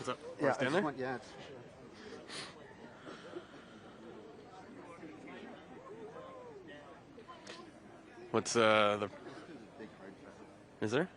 What's up? Yeah, Stand there? yeah. What's the? Is there?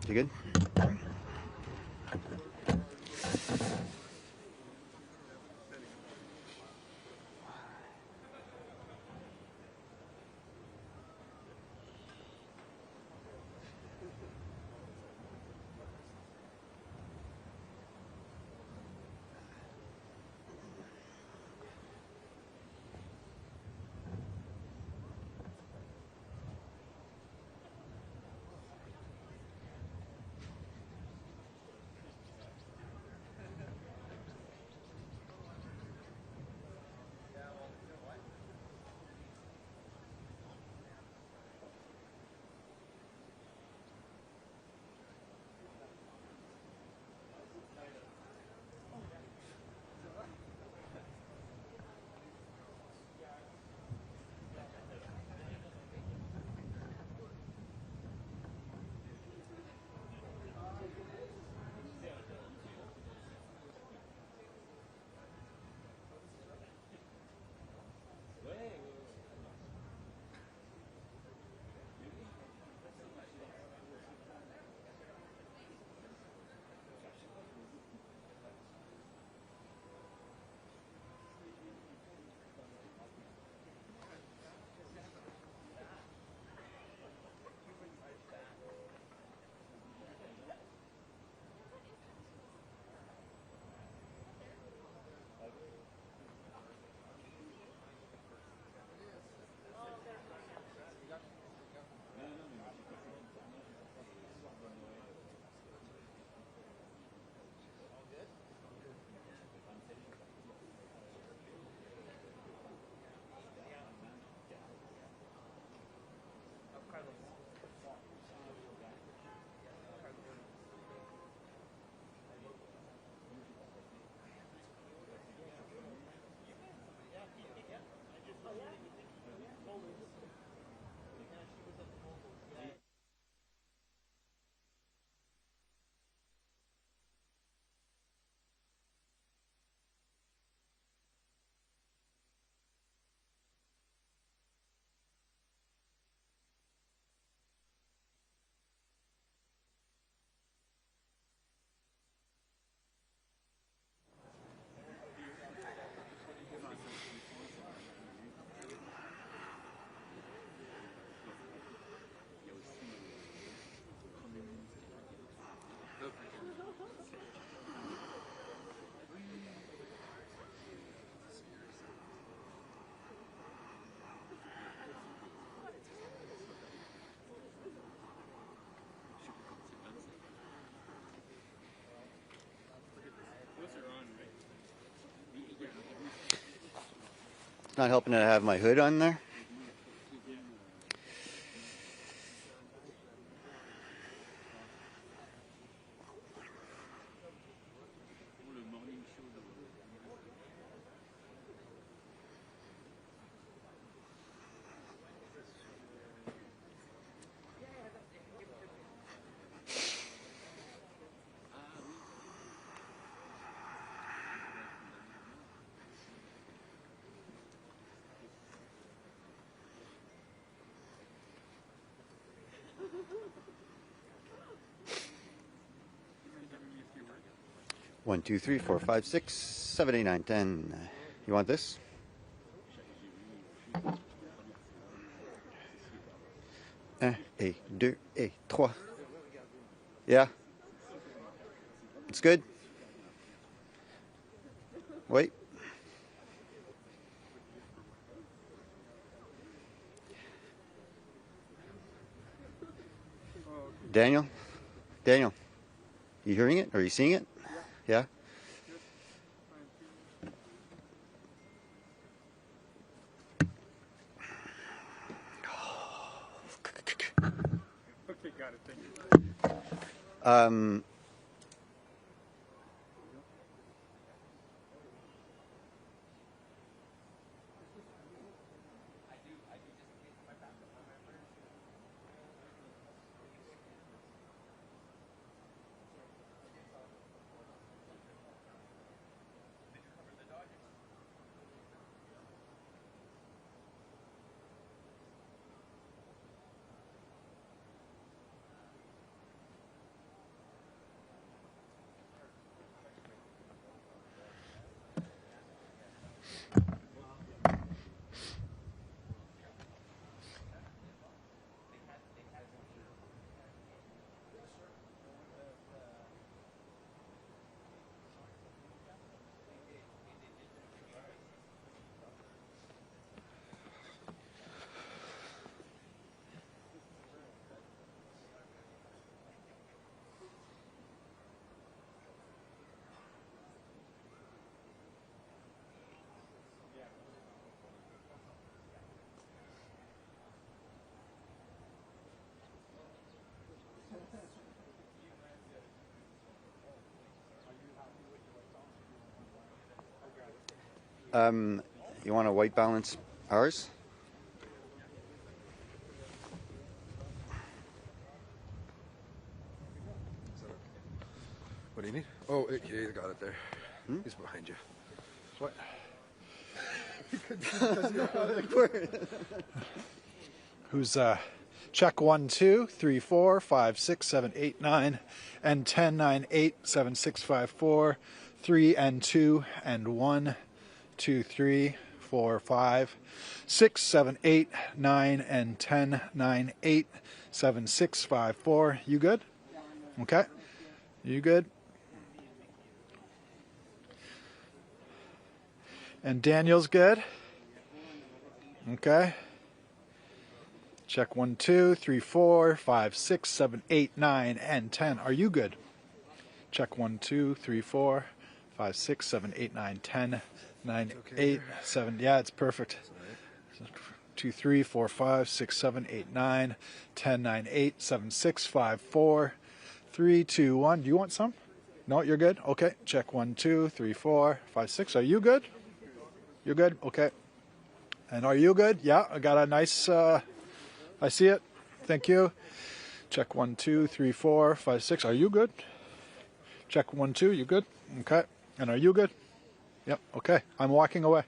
You good? It's not helping that I have my hood on there. One, two, three, four, five, six. 7, 8, 9, 10. You want this? Un, et deux, et trois. Yeah? It's good? Wait. Daniel? Daniel, you hearing it? Are you seeing it? Yeah? Okay, got it. Thank you. You want to white balance ours? What do you need? Oh, you got it there. He's behind you. What? Who's check 1, 2, 3, 4, 5, 6, 7, 8, 9, and 10, 9, 8, 7, 6, 5, 4, 3, and 2, and 1, 2, 3, 4, 5, 6, 7, 8, 9, and 10, 9, 8, 7, 6, 5, 4. You good? Okay. You good? And Daniel's good? Okay. Check 1, 2, 3, 4, 5, 6, 7, 8, 9, and 10. Are you good? Check 1, 2, 3, 4, 5, 6, 7, 8, 9, 10, 9, 8, 7. Yeah, it's perfect. 2, 3, 4, 5, 6, 7, 8, 9, 10, 9, 8, 7, 6, 5, 4, 3, 2, 1. Do you want some? No, you're good? Okay. Check 1, 2, 3, 4, 5, 6. Are you good? You're good? Okay. And are you good? Yeah, I got a nice, I see it. Thank you. Check 1, 2, 3, 4, 5, 6. Are you good? Check 1, 2. You good? Okay. And are you good? Yep. Okay. I'm walking away.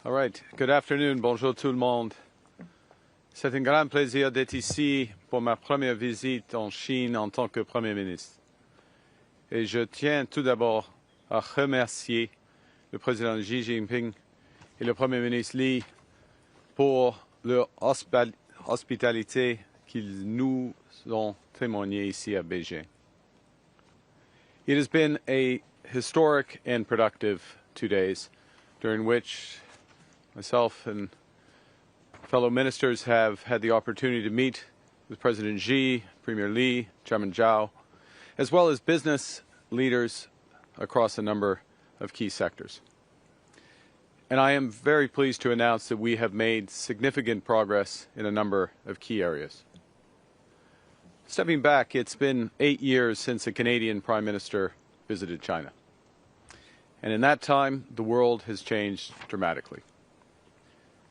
All right. Good afternoon. Bonjour tout le monde. C'est un grand plaisir d'être ici pour ma première visite en Chine en tant que Premier ministre. Et je tiens tout d'abord à remercier le président Xi Jinping et le Premier ministre Li pour leur hospitalité qu'ils nous ont témoignée ici à Beijing. It has been a historic and productive 2 days during which myself and fellow ministers have had the opportunity to meet with President Xi, Premier Li, Chairman Zhao, as well as business leaders across a number of key sectors. And I am very pleased to announce that we have made significant progress in a number of key areas. Stepping back, it's been 8 years since a Canadian Prime Minister visited China. And in that time, the world has changed dramatically.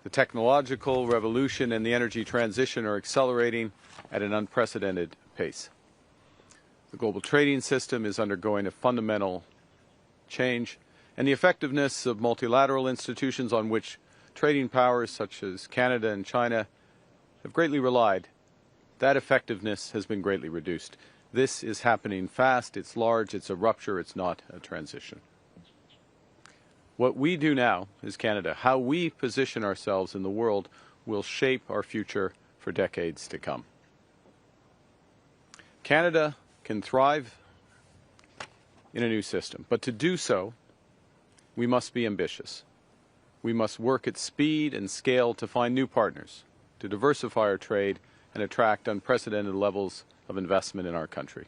The technological revolution and the energy transition are accelerating at an unprecedented pace. The global trading system is undergoing a fundamental change, and the effectiveness of multilateral institutions on which trading powers such as Canada and China have greatly relied, that effectiveness has been greatly reduced. This is happening fast, it's large, it's a rupture, it's not a transition. What we do now as Canada, how we position ourselves in the world, will shape our future for decades to come. Canada can thrive in a new system, but to do so, we must be ambitious. We must work at speed and scale to find new partners, to diversify our trade, and attract unprecedented levels of investment in our country.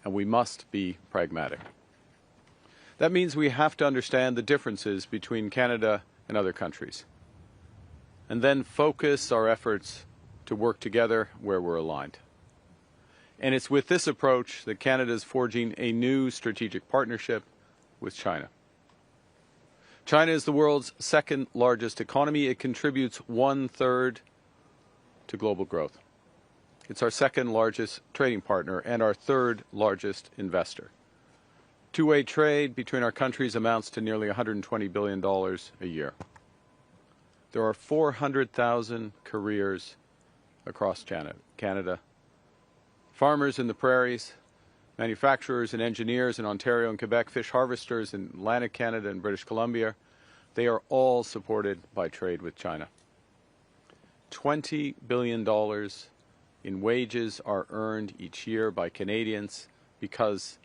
And we must be pragmatic. That means we have to understand the differences between Canada and other countries, and then focus our efforts to work together where we're aligned. And it's with this approach that Canada is forging a new strategic partnership with China. China is the world's second largest economy. It contributes 1/3 to global growth. It's our second largest trading partner and our third largest investor. Two-way trade between our countries amounts to nearly $120 billion a year. There are 400,000 careers across Canada. Farmers in the prairies, manufacturers and engineers in Ontario and Quebec, fish harvesters in Atlantic Canada and British Columbia, they are all supported by trade with China. $20 billion in wages are earned each year by Canadians because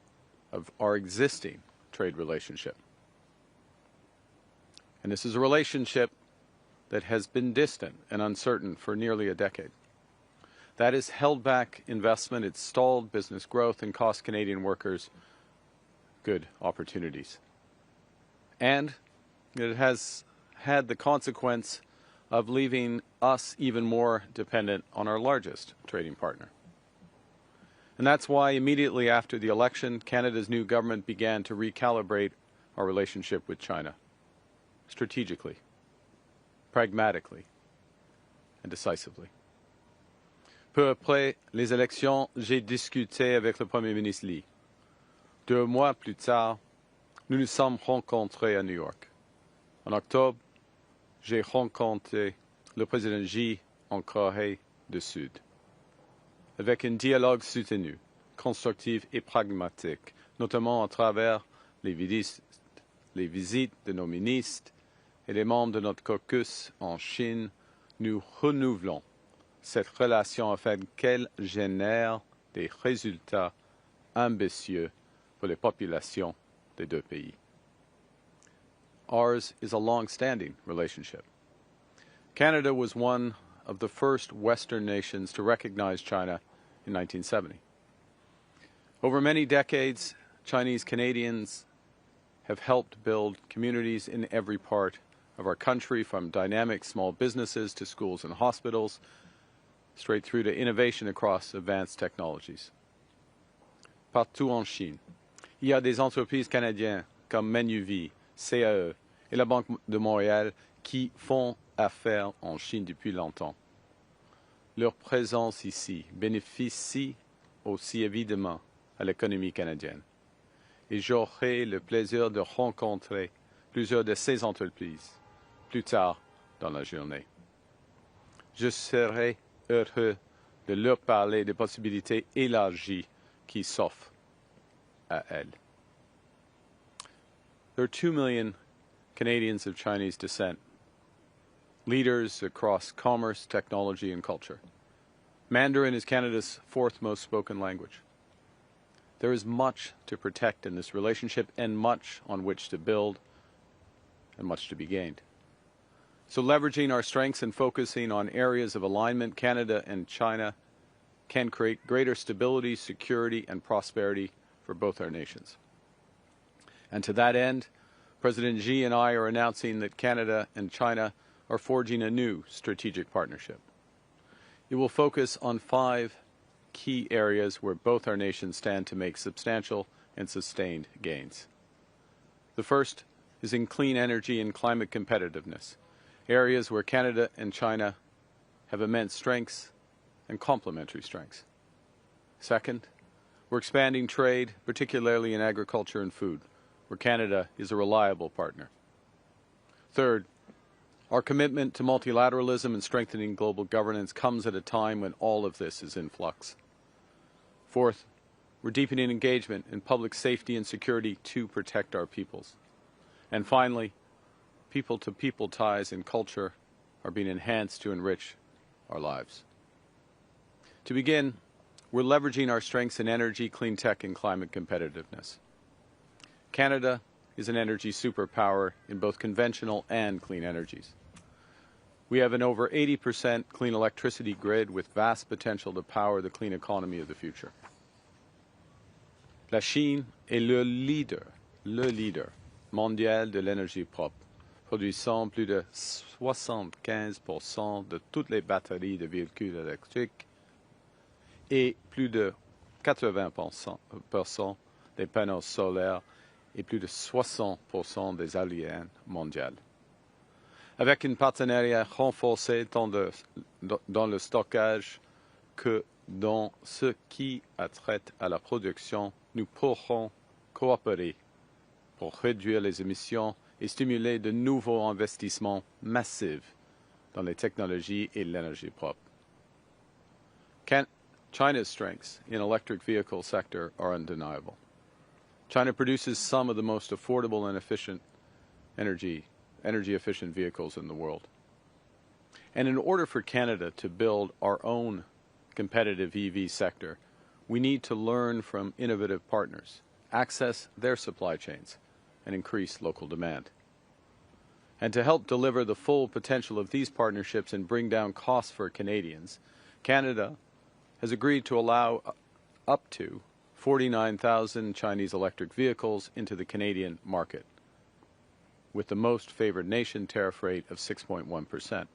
of our existing trade relationship. And this is a relationship that has been distant and uncertain for nearly a decade. That has held back investment, it's stalled business growth, and cost Canadian workers good opportunities. And it has had the consequence of leaving us even more dependent on our largest trading partner. And that's why immediately after the election, Canada's new government began to recalibrate our relationship with China, strategically, pragmatically, and decisively. Peu après les élections, j'ai discuté avec le Premier ministre Li. 2 mois plus tard, nous nous sommes rencontrés à New York. En octobre, j'ai rencontré le président Xi en Corée du Sud. Avec un dialogue soutenu, constructif et pragmatique, notamment à travers les visites de nos ministres et les membres de notre caucus en Chine, nous renouvelons cette relation afin qu'elle génère des résultats ambitieux pour les populations des deux pays. Ours is a long-standing relationship. Canada was one of the first Western nations to recognize China in 1970. Over many decades, Chinese Canadians have helped build communities in every part of our country, from dynamic small businesses to schools and hospitals, straight through to innovation across advanced technologies. Partout en Chine, il y a des entreprises canadiennes comme Manuvie, CAE et la Banque de Montréal qui font affaires en Chine depuis longtemps. Leur présence ici bénéficie aussi évidemment à l'économie canadienne. Et j'aurai le plaisir de rencontrer plusieurs de ces entreprises plus tard dans la journée. Je serai heureux de leur parler des possibilités élargies qui s'offrent à elles. There are 2 million Canadians of Chinese descent, leaders across commerce, technology, and culture. Mandarin is Canada's fourth most spoken language. There is much to protect in this relationship and much on which to build and much to be gained. So leveraging our strengths and focusing on areas of alignment, Canada and China can create greater stability, security, and prosperity for both our nations. And to that end, President Xi and I are announcing that Canada and China are forging a new strategic partnership. It will focus on 5 key areas where both our nations stand to make substantial and sustained gains. The first is in clean energy and climate competitiveness, areas where Canada and China have immense strengths and complementary strengths. Second, we're expanding trade, particularly in agriculture and food, where Canada is a reliable partner. Third, our commitment to multilateralism and strengthening global governance comes at a time when all of this is in flux. Fourth, we're deepening engagement in public safety and security to protect our peoples. And finally, people-to-people ties and culture are being enhanced to enrich our lives. To begin, we're leveraging our strengths in energy, clean tech, and climate competitiveness. Canada is an energy superpower in both conventional and clean energies. We have an over 80% clean electricity grid with vast potential to power the clean economy of the future. La Chine est le leader mondial de l'énergie propre, produisant plus de 75% de toutes les batteries de véhicules électriques et plus de 80% des panneaux solaires et plus de 60% des éoliennes mondiales. Avec un partenariat renforcé tant dans le stockage que dans ce qui a trait à la production, nous pourrons coopérer pour réduire les émissions et stimuler de nouveaux investissements massifs dans les technologies et l'énergie propre. China's strengths in electric vehicle sector are undeniable. China produces some of the most affordable and efficient energy-efficient vehicles in the world. And in order for Canada to build our own competitive EV sector, we need to learn from innovative partners, access their supply chains, and increase local demand. And to help deliver the full potential of these partnerships and bring down costs for Canadians, Canada has agreed to allow up to 49,000 Chinese electric vehicles into the Canadian market, with the most favored nation tariff rate of 6.1%.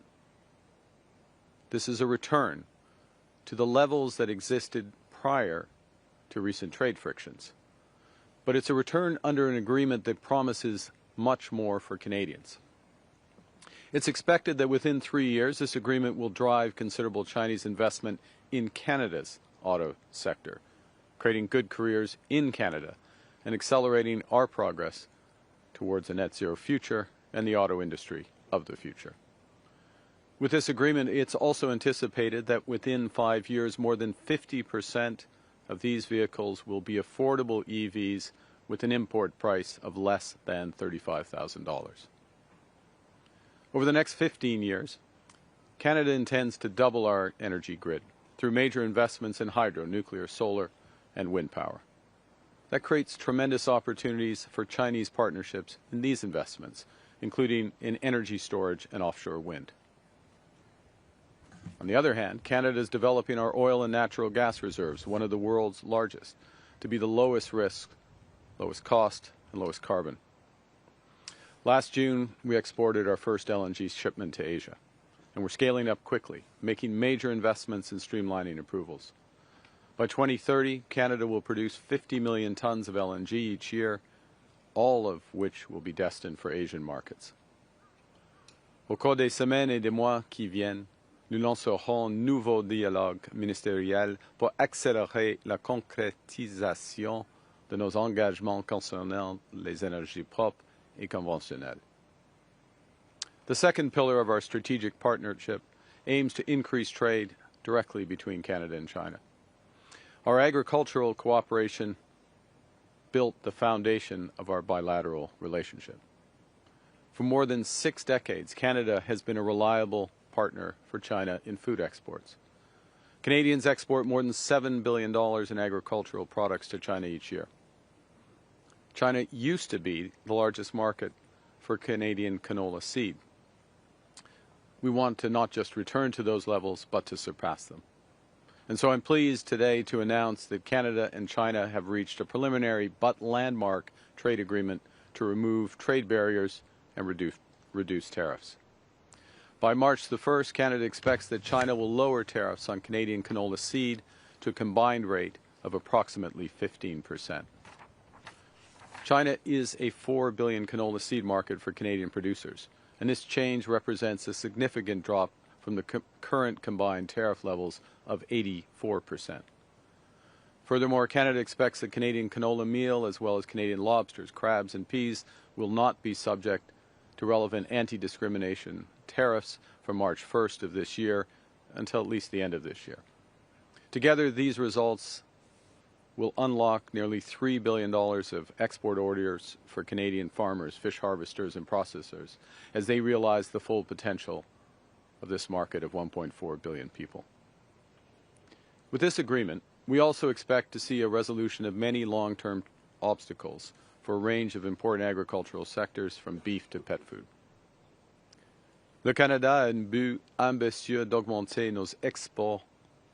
This is a return to the levels that existed prior to recent trade frictions. But it's a return under an agreement that promises much more for Canadians. It's expected that within 3 years, this agreement will drive considerable Chinese investment in Canada's auto sector, creating good careers in Canada and accelerating our progress towards a net zero future and the auto industry of the future. With this agreement, it's also anticipated that within 5 years, more than 50% of these vehicles will be affordable EVs with an import price of less than $35,000. Over the next 15 years, Canada intends to double our energy grid through major investments in hydro, nuclear, solar, and wind power. That creates tremendous opportunities for Chinese partnerships in these investments, including in energy storage and offshore wind. On the other hand, Canada is developing our oil and natural gas reserves, one of the world's largest, to be the lowest risk, lowest cost, and lowest carbon. Last June, we exported our first LNG shipment to Asia, and we're scaling up quickly, making major investments in streamlining approvals. By 2030, Canada will produce 50 million tons of LNG each year, all of which will be destined for Asian markets. Au cours des semaines et des mois qui viennent, nous lancerons un nouveau dialogue ministériel pour accélérer la concrétisation de nos engagements concernant les énergies propres et conventionnelles. The second pillar of our strategic partnership aims to increase trade directly between Canada and China. Our agricultural cooperation built the foundation of our bilateral relationship. For more than 6 decades, Canada has been a reliable partner for China in food exports. Canadians export more than $7 billion in agricultural products to China each year. China used to be the largest market for Canadian canola seed. We want to not just return to those levels, but to surpass them. And so I'm pleased today to announce that Canada and China have reached a preliminary but landmark trade agreement to remove trade barriers and reduce tariffs. By March the 1st, Canada expects that China will lower tariffs on Canadian canola seed to a combined rate of approximately 15%. China is a 4 billion canola seed market for Canadian producers, and this change represents a significant drop from the current combined tariff levels of 84%. Furthermore, Canada expects that Canadian canola meal, as well as Canadian lobsters, crabs, and peas, will not be subject to relevant anti-discrimination tariffs from March 1st of this year until at least the end of this year. Together, these results will unlock nearly $3 billion of export orders for Canadian farmers, fish harvesters, and processors as they realize the full potential of this market of 1.4 billion people. With this agreement, we also expect to see a resolution of many long-term obstacles for a range of important agricultural sectors, from beef to pet food. Le Canada a un but ambitieux d'augmenter nos exports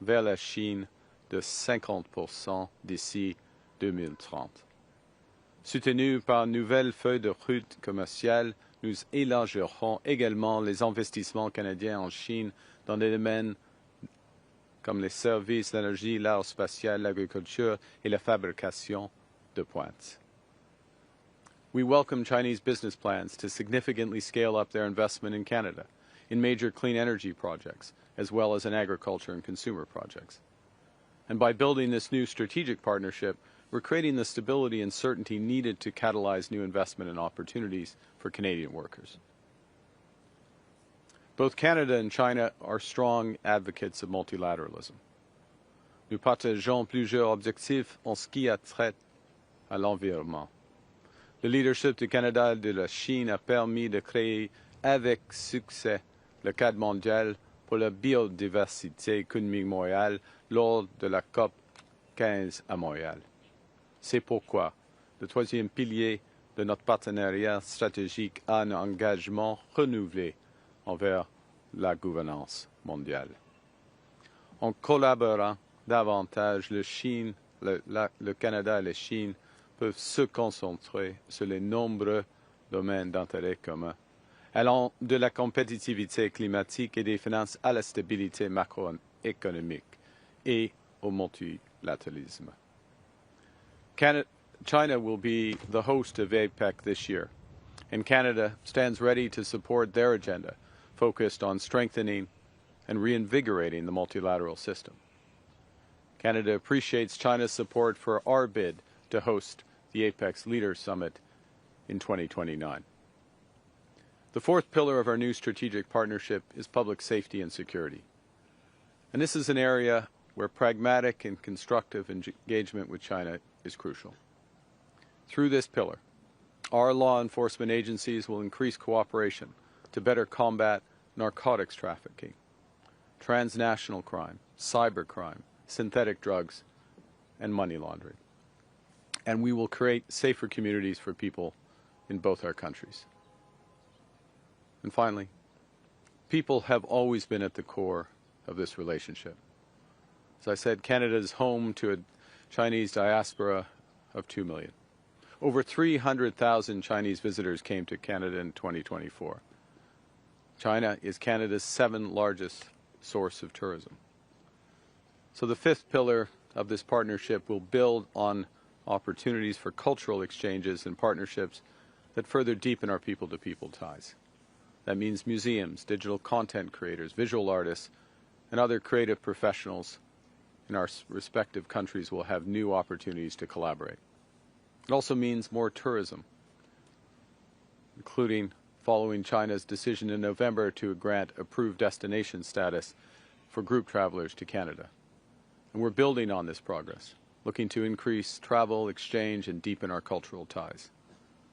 vers la Chine de 50% d'ici 2030. Soutenu par une nouvelle feuille de route commerciale, nous élargirons également les investissements canadiens en Chine dans des domaines comme les services, l'énergie, l'aérospatiale, l'agriculture et la fabrication de pointe. We welcome Chinese business plans to significantly scale up their investment in Canada, in major clean energy projects, as well as in agriculture and consumer projects. And by building this new strategic partnership, we're creating the stability and certainty needed to catalyze new investment and opportunities for Canadian workers. Both Canada and China are strong advocates of multilateralism. Nous partageons plusieurs objectifs en ce qui a trait à l'environnement. Le leadership du Canada et de la Chine a permis de créer avec succès le cadre mondial pour la biodiversité économique mondiale lors de la COP 15 à Montréal. C'est pourquoi le troisième pilier de notre partenariat stratégique a un engagement renouvelé envers la gouvernance mondiale. En collaborant davantage, le Canada et la Chine peuvent se concentrer sur les nombreux domaines d'intérêt commun, allant de la compétitivité climatique et des finances à la stabilité macroéconomique et au multilatéralisme. China will be the host of APEC this year, and Canada stands ready to support their agenda, focused on strengthening and reinvigorating the multilateral system. Canada appreciates China's support for our bid to host the APEC's Leaders Summit in 2029. The fourth pillar of our new strategic partnership is public safety and security. And this is an area where pragmatic and constructive engagement with China is crucial. Through this pillar, our law enforcement agencies will increase cooperation to better combat narcotics trafficking, transnational crime, cybercrime, synthetic drugs, and money laundering. And we will create safer communities for people in both our countries. And finally, people have always been at the core of this relationship. As I said, Canada is home to a Chinese diaspora of 2 million. Over 300,000 Chinese visitors came to Canada in 2024. China is Canada's 7th largest source of tourism. So the fifth pillar of this partnership will build on opportunities for cultural exchanges and partnerships that further deepen our people-to-people ties. That means museums, digital content creators, visual artists, and other creative professionals in our respective countries will have new opportunities to collaborate. It also means more tourism, including following China's decision in November to grant approved destination status for group travelers to Canada. And we're building on this progress, looking to increase travel, exchange, and deepen our cultural ties.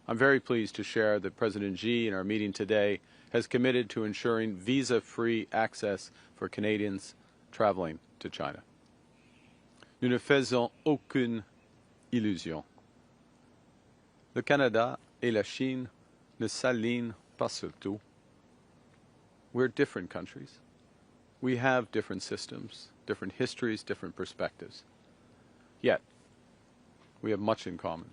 I'm very pleased to share that President Xi in our meeting today has committed to ensuring visa-free access for Canadians traveling to China. Nous ne faisons aucune illusion. Le Canada et la Chine ne s'alignent pas sur tout. We're different countries. We have different systems, different histories, different perspectives. Yet, we have much in common.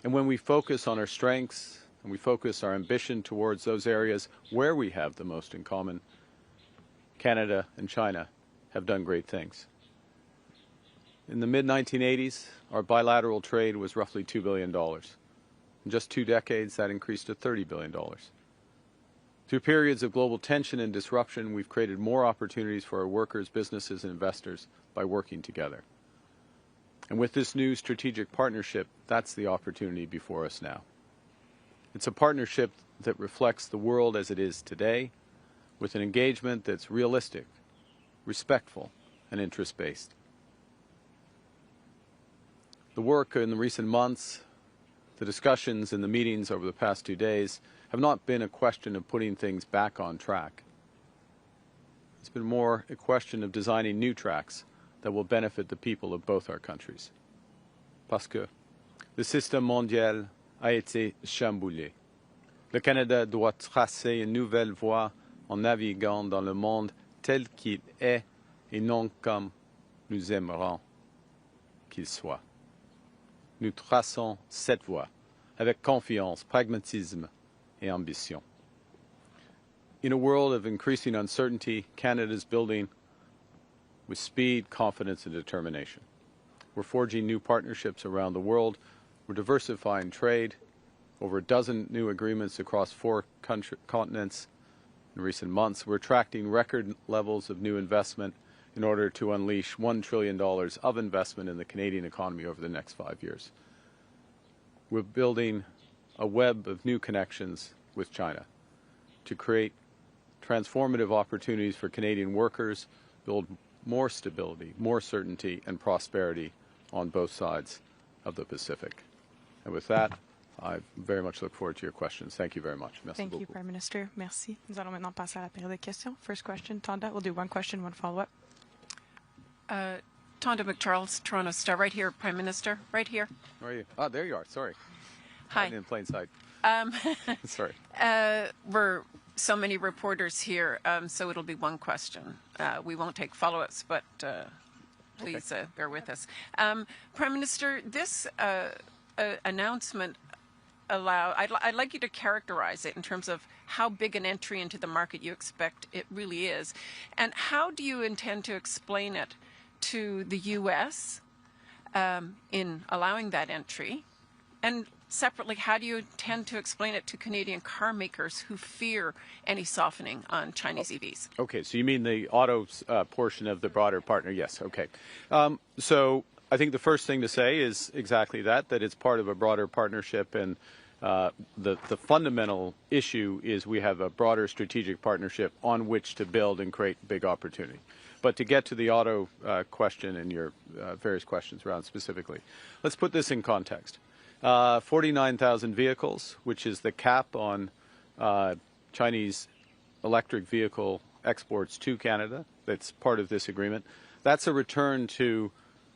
And when we focus on our strengths and we focus our ambition towards those areas where we have the most in common, Canada and China have done great things. In the mid-1980s, our bilateral trade was roughly $2 billion. In just 2 decades, that increased to $30 billion. Through periods of global tension and disruption, we've created more opportunities for our workers, businesses, and investors by working together. And with this new strategic partnership, that's the opportunity before us now. It's a partnership that reflects the world as it is today, with an engagement that's realistic, respectful, and interest-based. The work in the recent months, the discussions and the meetings over the past 2 days have not been a question of putting things back on track. It's been more a question of designing new tracks that will benefit the people of both our countries. Parce que le système mondial a été chamboulé. Le Canada doit tracer une nouvelle voie en naviguant dans le monde tel qu'il est et non comme nous aimerions qu'il soit. Nous traçons cette voie avec confiance, pragmatisme et ambition. In a world of increasing uncertainty, Canada is building with speed, confidence, and determination. We're forging new partnerships around the world. We're diversifying trade, over a dozen new agreements across 4 continents in recent months. We're attracting record levels of new investment in order to unleash $1 trillion of investment in the Canadian economy over the next 5 years. We're building a web of new connections with China to create transformative opportunities for Canadian workers, build more stability, more certainty, and prosperity on both sides of the Pacific. And with that, I very much look forward to your questions. Thank you very much. Merci Thank you, beaucoup. Prime Minister. Merci. Nous allons maintenant passer à la période de questions. First question, Tonda. We'll do one question, one follow-up. Tonda McCharles, Toronto Star. Right here, Prime Minister. Right here. Where are you? Oh, there you are. Sorry. Hi. In plain sight. Sorry. We're so many reporters here, so it'll be one question. We won't take follow-ups, but please bear with us. Prime Minister, this announcement I'd like you to characterize it in terms of how big an entry into the market you expect it really is, and how do you intend to explain it to the U.S. In allowing that entry, and separately, how do you intend to explain it to Canadian car makers who fear any softening on Chinese EVs? Okay, so you mean the auto portion of the broader partner? Yes, okay. So I think the first thing to say is exactly that it's part of a broader partnership, and the fundamental issue is we have a broader strategic partnership on which to build and create big opportunity. But to get to the auto question and your various questions around specifically, let's put this in context. 49,000 vehicles, which is the cap on Chinese electric vehicle exports to Canada. That's part of this agreement. That's a return to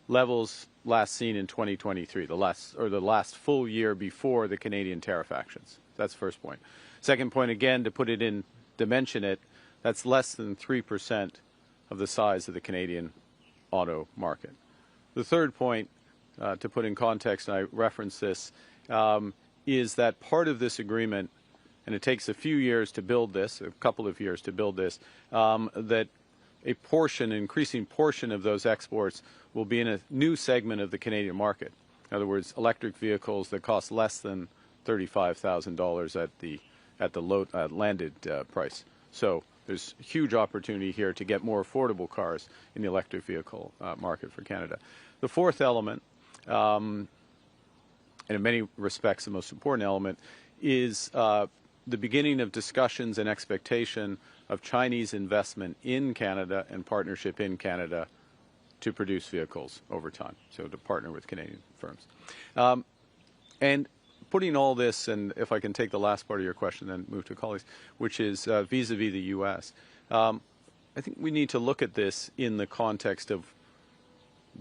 levels last seen in 2023, the last full year before the Canadian tariff actions. That's the first point. Second point, again, to put it in, dimension it, that's less than 3% of the size of the Canadian auto market. The third point, to put in context, and I reference this, is that part of this agreement, and it takes a few years to build this, a couple of years to build this, that a portion, an increasing portion of those exports will be in a new segment of the Canadian market. In other words, electric vehicles that cost less than $35,000 at the landed price. So there's huge opportunity here to get more affordable cars in the electric vehicle market for Canada. The fourth element, and in many respects the most important element, is the beginning of discussions and expectation of Chinese investment in Canada and partnership in Canada to produce vehicles over time, so to partner with Canadian firms. And putting all this, and if I can take the last part of your question and move to colleagues, which is vis-a-vis the U.S., I think we need to look at this in the context of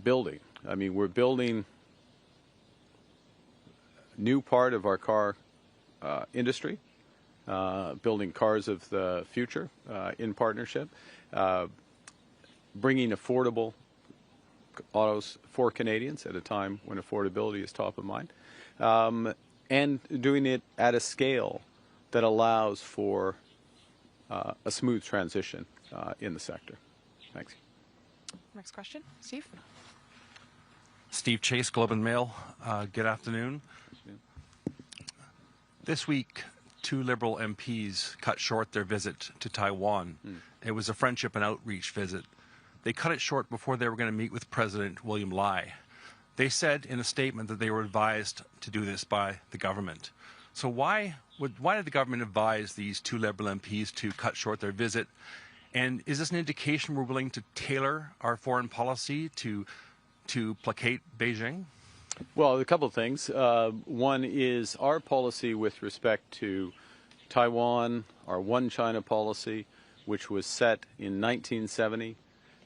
building. I mean, we're building a new part of our car industry, building cars of the future in partnership, bringing affordable autos for Canadians at a time when affordability is top of mind, and doing it at a scale that allows for a smooth transition in the sector. Thanks. Next question, Steve. Steve Chase, Globe and Mail. Good afternoon. This week, 2 Liberal MPs cut short their visit to Taiwan. It was a friendship and outreach visit. They cut it short before they were going to meet with President William Lai. They said in a statement that they were advised to do this by the government. So why did the government advise these 2 Liberal MPs to cut short their visit? And is this an indication we're willing to tailor our foreign policy to placate Beijing? Well, a couple of things. One is our policy with respect to Taiwan, our One China policy, which was set in 1970,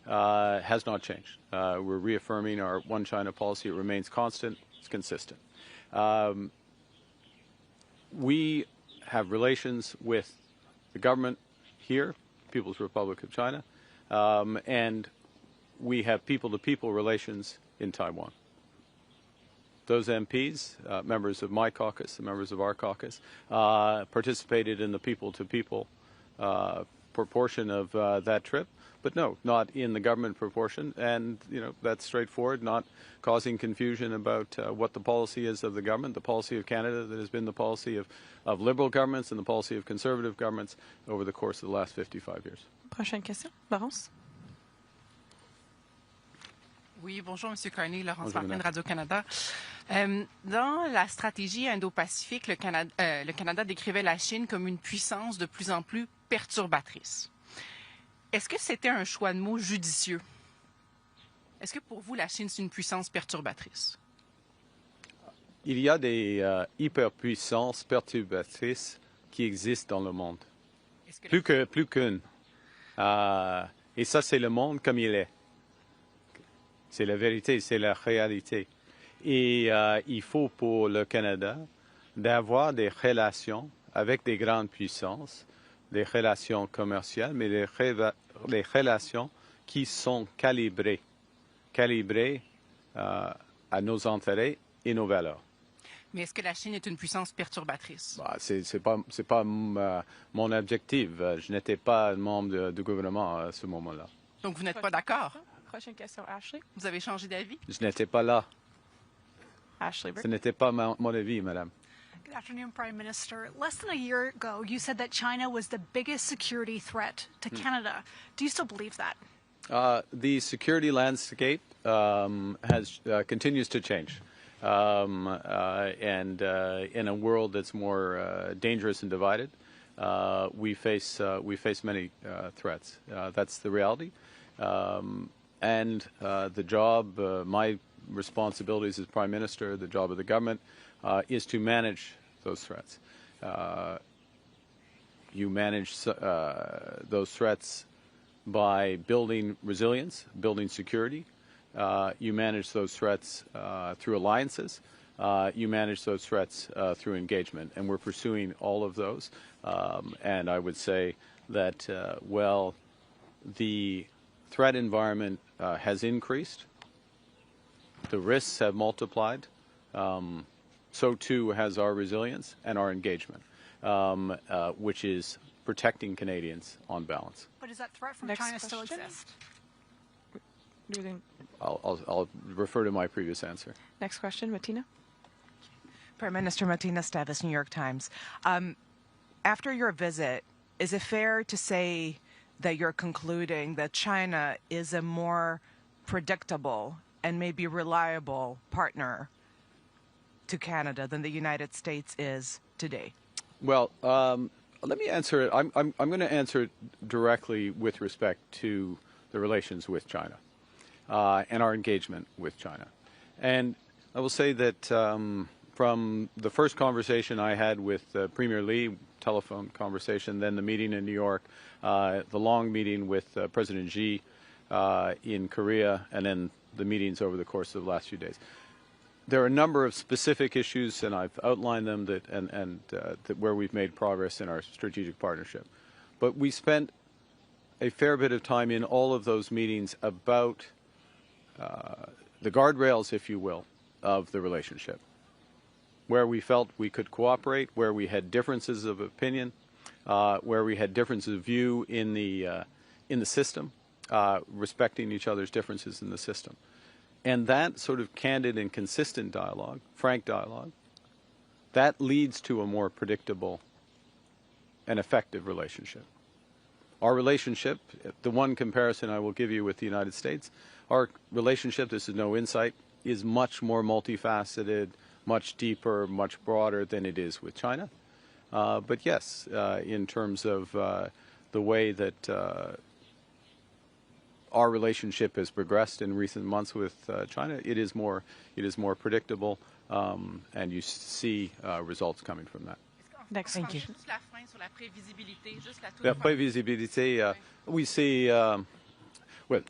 has not changed. We're reaffirming our One China policy. It remains constant. It's consistent. We have relations with the government here, People's Republic of China, and we have people-to-people relations in Taiwan. Those MPs, members of my caucus, the members of our caucus, participated in the people-to-people proportion of that trip, but no, not in the government proportion, and that's straightforward, not causing confusion about what the policy is of the government, the policy of Canada that has been the policy of Liberal governments and the policy of Conservative governments over the course of the last 55 years. Prochaine question, Laurence. Oui, bonjour, M. Carney, Laurence Martin, Radio-Canada. Dans la stratégie Indo-Pacifique, le Canada décrivait la Chine comme une puissance de plus en plus perturbatrice. Est-ce que c'était un choix de mots judicieux? Est-ce que pour vous, la Chine, c'est une puissance perturbatrice? Il y a des hyperpuissances perturbatrices qui existent dans le monde. Plus qu'une. Et ça, c'est le monde comme il est. C'est la vérité, c'est la réalité. Et il faut pour le Canada d'avoir des relations avec des grandes puissances, des relations commerciales, mais des relations qui sont calibrées à nos intérêts et nos valeurs. Mais est-ce que la Chine est une puissance perturbatrice? C'est pas mon objectif. Je n'étais pas membre du gouvernement à ce moment-là. Donc vous n'êtes pas d'accord? Prochaine question, Ashley. Vous avez changé d'avis? Je n'étais pas là. Ashley Burke. Ce n'était pas mon avis, madame. Good afternoon, Prime Minister. Less than a year ago, you said that China was the biggest security threat to Canada. Do you still believe that? The security landscape continues to change. And in a world that's more dangerous and divided, we face many threats. That's the reality. And the job, my responsibilities as Prime Minister, the job of the government, is to manage those threats. You manage those threats by building resilience, building security. You manage those threats through alliances. You manage those threats through engagement. And we're pursuing all of those. And I would say that, the threat environment has increased. The risks have multiplied. So too has our resilience and our engagement, which is protecting Canadians on balance. But does that threat from Next China still question. exist? I'll refer to my previous answer. Next question, Martina. Prime Minister Martina Stavis, New York Times. After your visit, is it fair to say that you're concluding that China is a more predictable and maybe reliable partner to Canada than the United States is today? Well, let me answer it. I'm going to answer it directly with respect to the relations with China and our engagement with China. And I will say that from the first conversation I had with Premier Lee, telephone conversation, then the meeting in New York, the long meeting with President Xi in Korea, and then the meetings over the course of the last few days. There are a number of specific issues, and I've outlined them that where we've made progress in our strategic partnership. But we spent a fair bit of time in all of those meetings about the guardrails, if you will, of the relationship, where we felt we could cooperate, where we had differences of opinion, where we had differences of view in the system, respecting each other's differences in the system. And that sort of candid and consistent dialogue, frank dialogue, that leads to a more predictable and effective relationship. Our relationship, the one comparison I will give you with the United States, our relationship, this is no insight, is much more multifaceted, much deeper, much broader than it is with China. But yes, in terms of the way that our relationship has progressed in recent months with China, it is more predictable, and you see results coming from that. Thank you. La prévisibilité, oui, c'est well,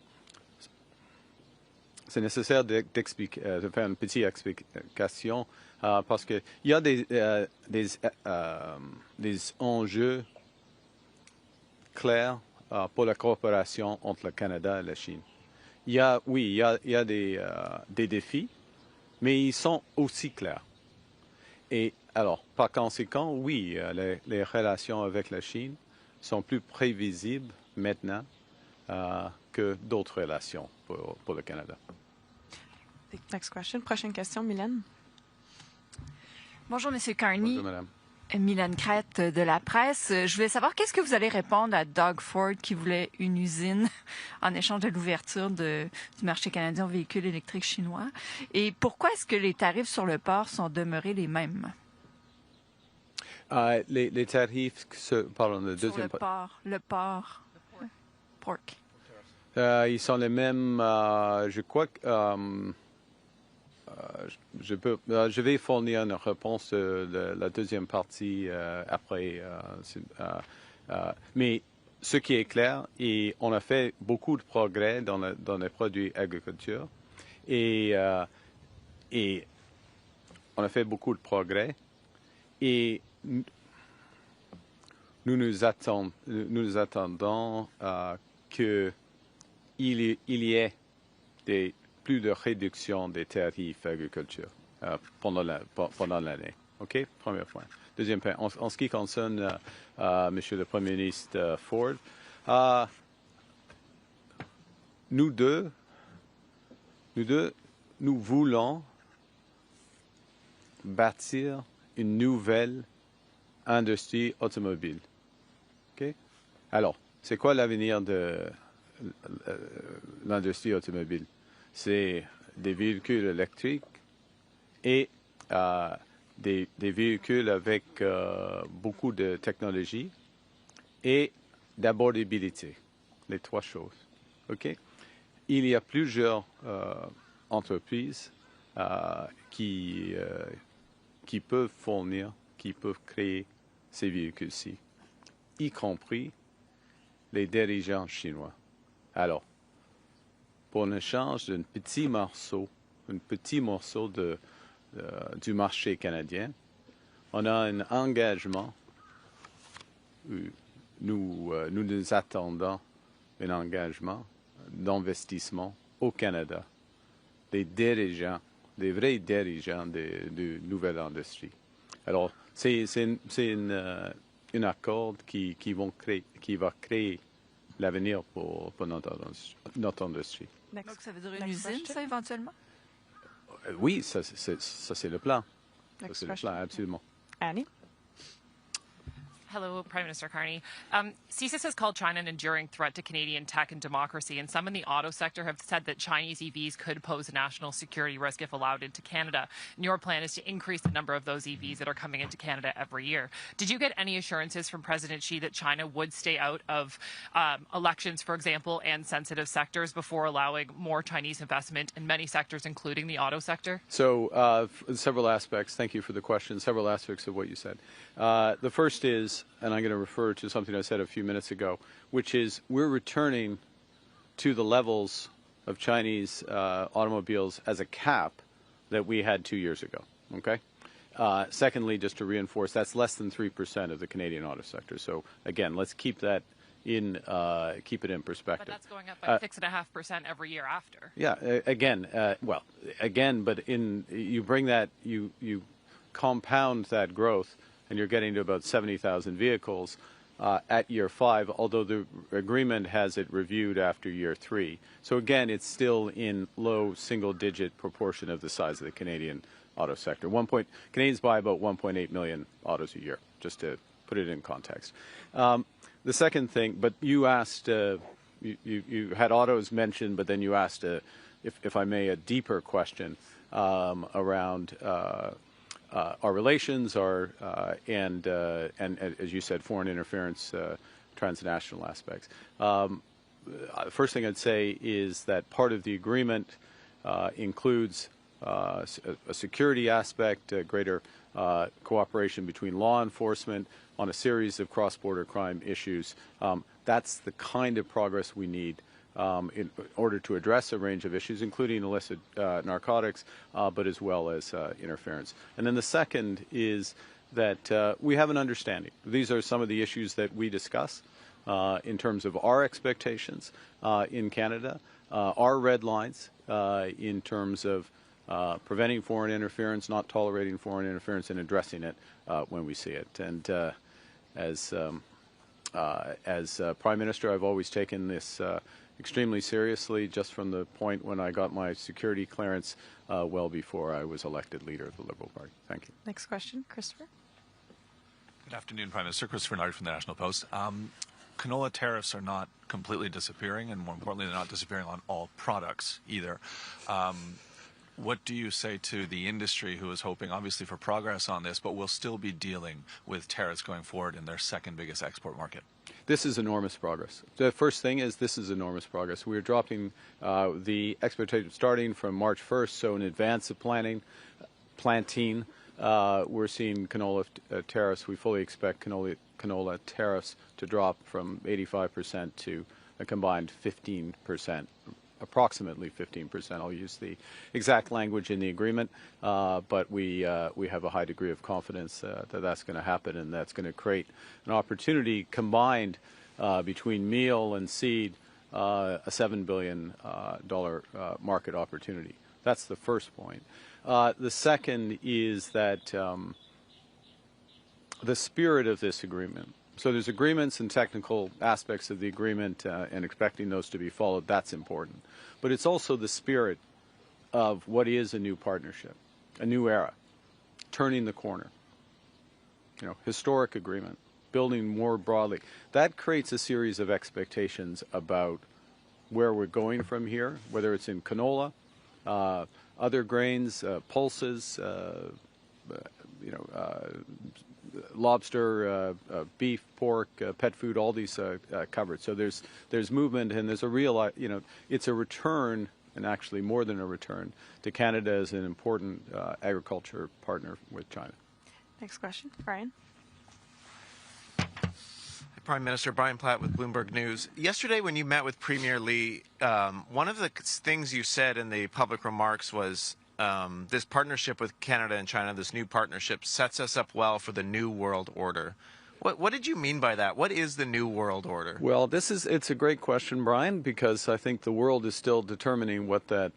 c'est nécessaire de faire une petite explication parce que il y a des enjeux clairs pour la coopération entre le Canada et la Chine. Il y a des défis, mais ils sont aussi clairs. Et alors, par conséquent, oui, les relations avec la Chine sont plus prévisibles maintenant que d'autres relations pour le Canada. Next question. Prochaine question, Mylène. Bonjour, Monsieur Carney. Bonjour, madame. Mylène Crête de la presse. Je voulais savoir qu'est-ce que vous allez répondre à Doug Ford qui voulait une usine en échange de l'ouverture du marché canadien aux véhicules électriques chinois. Et pourquoi est-ce que les tarifs sur le porc sont demeurés les mêmes? Les tarifs, pardon, le deuxième sur le porc. Pork. Ils sont les mêmes, je crois que je vais fournir une réponse de la deuxième partie après. Mais ce qui est clair, et on a fait beaucoup de progrès dans les produits agriculture et on a fait beaucoup de progrès et nous attendons qu'il y ait plus de réduction des tarifs agriculture pendant l'année. OK? Premier point. Deuxième point. En ce qui concerne Monsieur le Premier ministre Ford, nous voulons bâtir une nouvelle industrie automobile. OK? Alors, c'est quoi l'avenir de l'industrie automobile? C'est des véhicules électriques et des véhicules avec beaucoup de technologie et d'abordabilité. Les trois choses. OK? Il y a plusieurs entreprises qui peuvent fournir, qui peuvent créer ces véhicules-ci, y compris les dirigeants chinois. Alors, pour un échange d'un petit morceau du marché canadien, on a un engagement, nous attendons un engagement d'investissement au Canada, des vrais dirigeants de nouvelle industrie. Alors, c'est un accord qui va créer l'avenir pour notre industrie. Donc, ça veut dire une usine, ça, éventuellement? Oui, ça c'est le plan. Ça, c'est le plan, absolument. Annie? Hello, Prime Minister Carney. CSIS has called China an enduring threat to Canadian tech and democracy, and some in the auto sector have said that Chinese EVs could pose a national security risk if allowed into Canada. And your plan is to increase the number of those EVs that are coming into Canada every year. Did you get any assurances from President Xi that China would stay out of elections, for example, and sensitive sectors before allowing more Chinese investment in many sectors, including the auto sector? So several aspects. Thank you for the question. Several aspects of what you said. The first is, and I'm going to refer to something I said a few minutes ago, which is we're returning to the levels of Chinese automobiles as a cap that we had 2 years ago. Okay. Secondly, just to reinforce, that's less than 3% of the Canadian auto sector. So again, let's keep that in keep it in perspective. But that's going up by 6.5% every year after. Yeah. But you bring that you compound that growth, and you're getting to about 70,000 vehicles at year 5, although the agreement has it reviewed after year 3. So again, it's still in low single-digit proportion of the size of the Canadian auto sector. Canadians buy about 1.8 million autos a year, just to put it in context. The second thing, but you asked, you had autos mentioned, but then you asked, if I may, a deeper question around our relations, and as you said, foreign interference, transnational aspects. The first thing I'd say is that part of the agreement includes a security aspect, greater cooperation between law enforcement on a series of cross-border crime issues. That's the kind of progress we need in order to address a range of issues, including illicit narcotics, but as well as interference. And then the second is that we have an understanding. These are some of the issues that we discuss in terms of our expectations in Canada, our red lines in terms of preventing foreign interference, not tolerating foreign interference, and addressing it when we see it. And as Prime Minister, I've always taken this extremely seriously, just from the point when I got my security clearance well before I was elected leader of the Liberal Party. Thank you. Next question, Christopher. Good afternoon, Prime Minister. Christopher Nard from the National Post. Canola tariffs are not completely disappearing, and more importantly, they're not disappearing on all products either. What do you say to the industry, who is hoping, obviously, for progress on this, but will still be dealing with tariffs going forward in their second biggest export market? This is enormous progress. The first thing is this is enormous progress. We're dropping the expectation starting from March 1st, so in advance of planting. We're seeing canola tariffs. We fully expect canola tariffs to drop from 85% to a combined 15%. Approximately 15%. I'll use the exact language in the agreement, but we have a high degree of confidence that that's going to happen, and that's going to create an opportunity combined between meal and seed, a $7 billion market opportunity. That's the first point. The second is that the spirit of this agreement. So there's agreements and technical aspects of the agreement and expecting those to be followed. That's important. But it's also the spirit of what is a new partnership, a new era, turning the corner, historic agreement, building more broadly. That creates a series of expectations about where we're going from here, whether it's in canola, other grains, pulses, lobster, beef, pork, pet food, all these covered. So there's movement, and there's a real, it's a return, and actually more than a return, to Canada as an important agriculture partner with China. Next question, Brian. Prime Minister Brian Platt with Bloomberg News. Yesterday when you met with Premier Lee, one of the things you said in the public remarks was this partnership with Canada and China, this new partnership, sets us up well for the new world order. What did you mean by that? What is the new world order? Well, it's a great question, Brian, because I think the world is still determining what that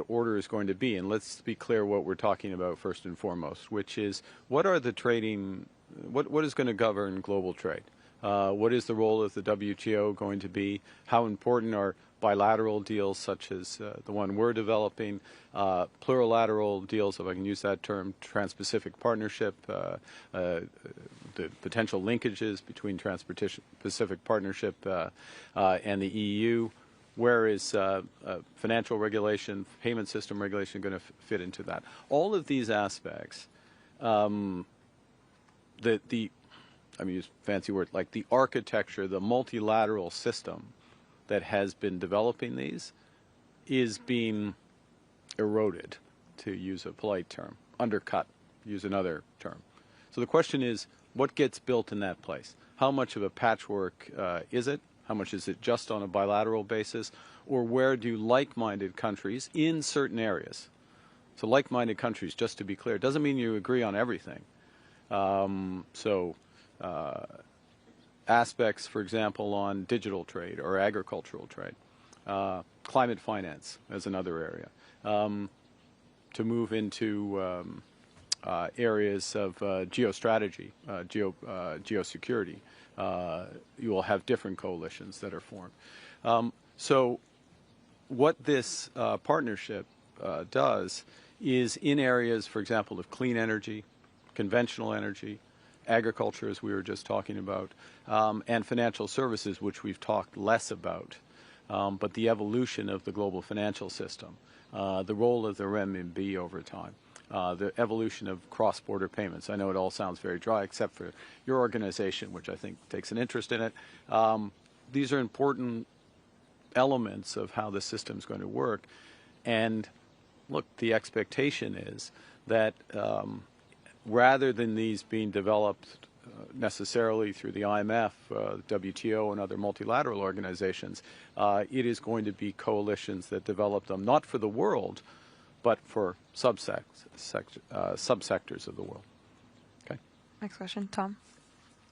order is going to be. And let's be clear what we're talking about first and foremost, which is what are the trading, what is going to govern global trade? What is the role of the WTO going to be? How important are bilateral deals such as the one we're developing, plurilateral deals, if I can use that term, Trans-Pacific Partnership, the potential linkages between Trans-Pacific Partnership and the EU. Where is financial regulation, payment system regulation going to fit into that? All of these aspects, I mean, use a fancy word, like the architecture, the multilateral system that has been developing these is being eroded, to use a polite term, undercut, use another term. So the question is, what gets built in that place? How much of a patchwork is it? How much is it just on a bilateral basis? Or where do like-minded countries in certain areas? So like-minded countries, just to be clear, doesn't mean you agree on everything. Aspects, for example, on digital trade or agricultural trade, climate finance as another area, to move into areas of geostrategy, geosecurity. You will have different coalitions that are formed. So what this partnership does is in areas, for example, of clean energy, conventional energy, agriculture, as we were just talking about, and financial services, which we've talked less about, but the evolution of the global financial system, the role of the renminbi over time, the evolution of cross-border payments. I know it all sounds very dry, except for your organization, which I think takes an interest in it. These are important elements of how the system is going to work. And look, the expectation is that rather than these being developed necessarily through the IMF, WTO, and other multilateral organizations, it is going to be coalitions that develop them, not for the world, but for subsectors of the world. Okay. Next question, Tom.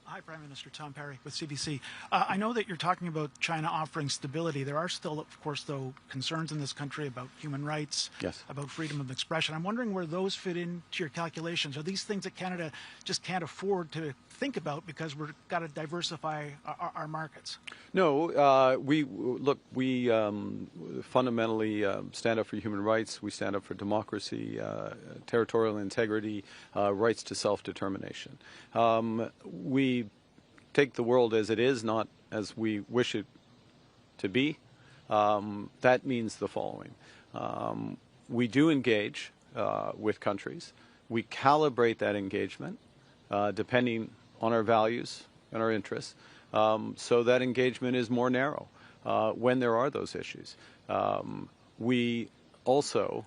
Hi, Prime Minister. Tom Perry with CBC. I know that you're talking about China offering stability. There are still, of course, though, concerns in this country about human rights, yes, about freedom of expression. I'm wondering where those fit into your calculations. Are these things that Canada just can't afford to think about because we've got to diversify our markets? No, we fundamentally stand up for human rights. We stand up for democracy, territorial integrity, rights to self-determination. We take the world as it is, not as we wish it to be. That means the following. We do engage with countries. We calibrate that engagement depending on our values and our interests, so that engagement is more narrow when there are those issues. We also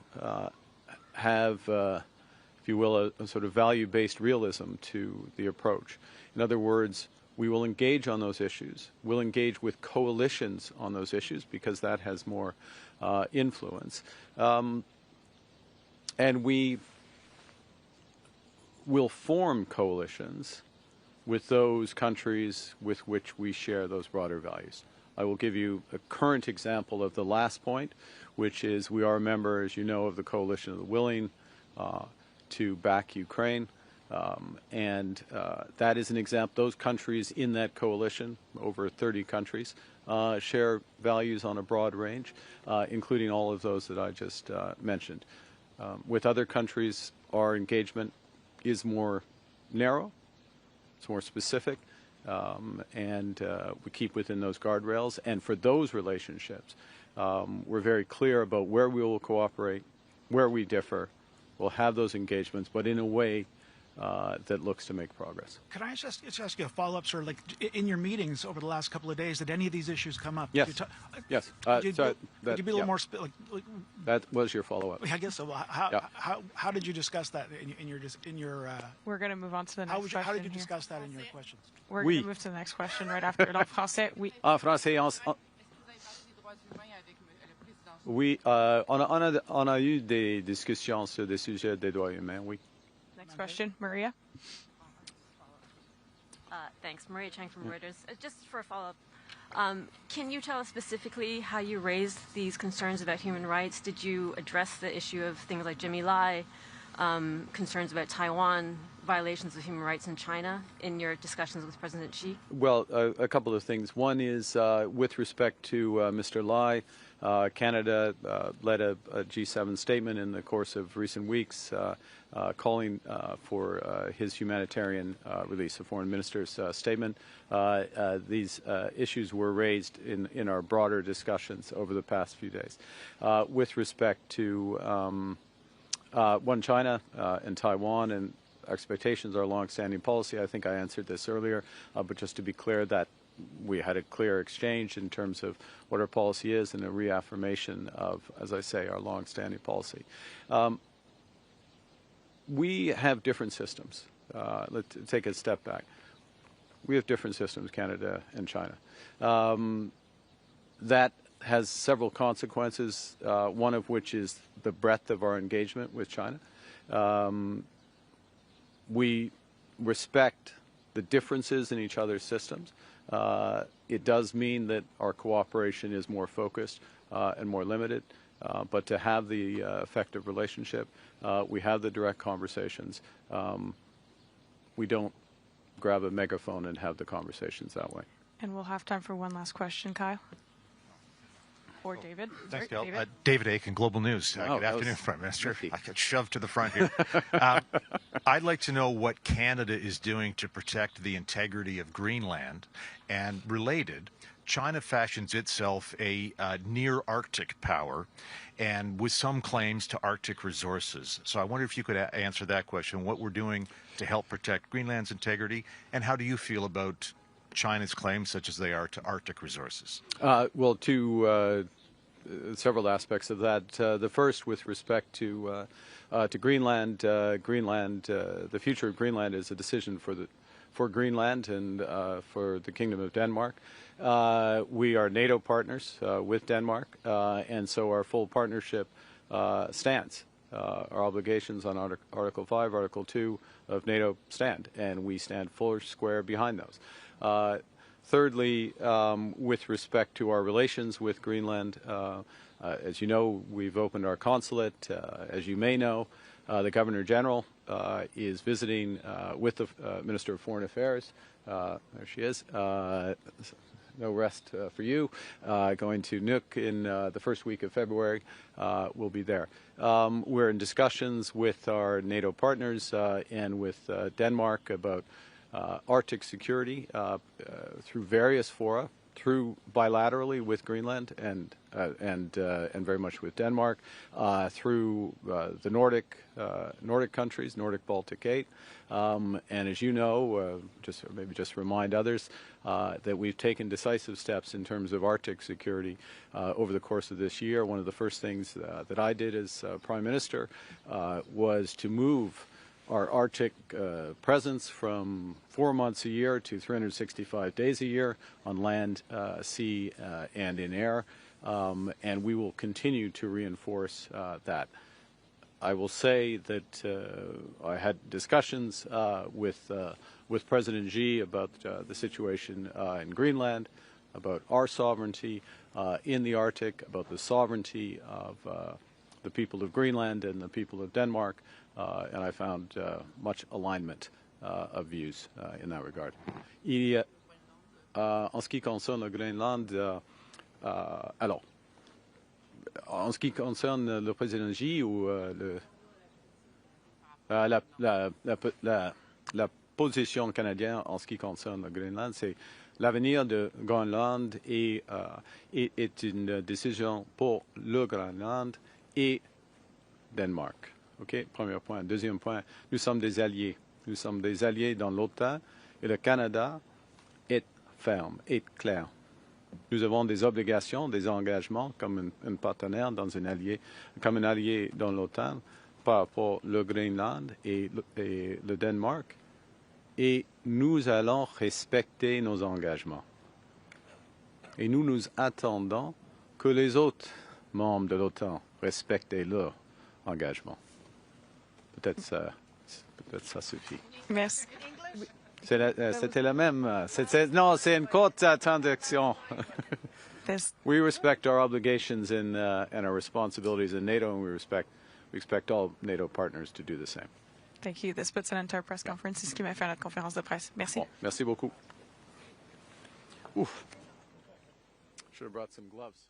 have, if you will, a sort of value-based realism to the approach. In other words, we will engage on those issues. We'll engage with coalitions on those issues because that has more influence. And we will form coalitions with those countries with which we share those broader values. I will give you a current example of the last point, which is we are a member, as you know, of the Coalition of the Willing to back Ukraine. That is an example. Those countries in that coalition, over 30 countries, share values on a broad range, including all of those that I just mentioned. With other countries, our engagement is more narrow, it's more specific, and we keep within those guardrails. And for those relationships, we're very clear about where we will cooperate, where we differ. We'll have those engagements, but in a way that looks to make progress. Could I just ask you a follow-up, sir? Like, in your meetings over the last couple of days, did any of these issues come up? Yes. Yes. Could you be a little more that was your follow-up. I guess so. How did you discuss that in your? We're going to move on to the next question. How did you discuss that in your questions? We're going to move to the next question right after it. En français, oui. En français, oui. On a eu des discussions sur des sujets des droits humains. Oui. Next question, Maria. Thanks. Maria Chang from Reuters. Just for a follow-up, can you tell us specifically how you raised these concerns about human rights? Did you address the issue of things like Jimmy Lai, concerns about Taiwan, violations of human rights in China in your discussions with President Xi? Well, a couple of things. One is with respect to Mr. Lai, Canada led a G7 statement in the course of recent weeks calling for his humanitarian release, the foreign minister's statement. These issues were raised in our broader discussions over the past few days. With respect to One China and Taiwan and expectations, our long-standing policy, I think I answered this earlier, but just to be clear that we had a clear exchange in terms of what our policy is and a reaffirmation of, as I say, our long-standing policy. We have different systems. Let's take a step back. We have different systems, Canada and China. That has several consequences, one of which is the breadth of our engagement with China. We respect the differences in each other's systems. It does mean that our cooperation is more focused and more limited, but to have the effective relationship, we have the direct conversations. We don't grab a megaphone and have the conversations that way. And we'll have time for one last question, Kyle. Or David. Thanks, Sorry, Gail. David Aiken, Global News. Good afternoon, Prime Minister. I got shoved to the front here. I'd like to know what Canada is doing to protect the integrity of Greenland. And related, China fashions itself a near-Arctic power and with some claims to Arctic resources. So I wonder if you could answer that question, what we're doing to help protect Greenland's integrity, and how do you feel about China's claims, such as they are, to Arctic resources? Well, several aspects of that. The first, with respect to Greenland, the future of Greenland is a decision for Greenland and for the Kingdom of Denmark. We are NATO partners with Denmark, and so our full partnership stands. Our obligations on Article 5, Article 2 of NATO stand, and we stand full square behind those. Thirdly, with respect to our relations with Greenland, as you know, we've opened our consulate. As you may know, the Governor General is visiting with the Minister of Foreign Affairs. There she is. No rest for you. Going to Nuuk in the first week of February. We'll be there. We're in discussions with our NATO partners and with Denmark about Arctic security through various fora, through bilaterally with Greenland and very much with Denmark, through the Nordic countries, Nordic Baltic 8, and as you know, just remind others that we've taken decisive steps in terms of Arctic security over the course of this year. One of the first things that I did as Prime Minister was to move our Arctic presence from 4 months a year to 365 days a year on land, sea, and in air, and we will continue to reinforce that. I will say that I had discussions with President Xi about the situation in Greenland, about our sovereignty in the Arctic, about the sovereignty of the people of Greenland and the people of Denmark, and I found much alignment of views in that regard. En ce qui concerne le Groenland, alors, en ce qui concerne le président Xi ou la position canadienne en ce qui concerne le Groenland, c'est l'avenir de Groenland est une décision pour le Groenland et Danemark. OK, premier point. Deuxième point, nous sommes des alliés. Nous sommes des alliés dans l'OTAN et le Canada est ferme, est clair. Nous avons des obligations, des engagements comme un partenaire dans un allié, comme un allié dans l'OTAN par rapport au Groenland et le Danemark. Et nous allons respecter nos engagements. Et nous attendons que les autres membres de l'OTAN respectent leurs engagements. Peut-être ça suffit. Merci. C'était la même. Non, c'est une courte traduction. We respect our obligations and our responsibilities in NATO, and we respect We expect all NATO partners to do the same. Thank you. This puts an end to our press conference. C'est ce qui m'a fait notre conférence de presse. Merci. Bon, merci beaucoup. Ouf. Should have brought some gloves.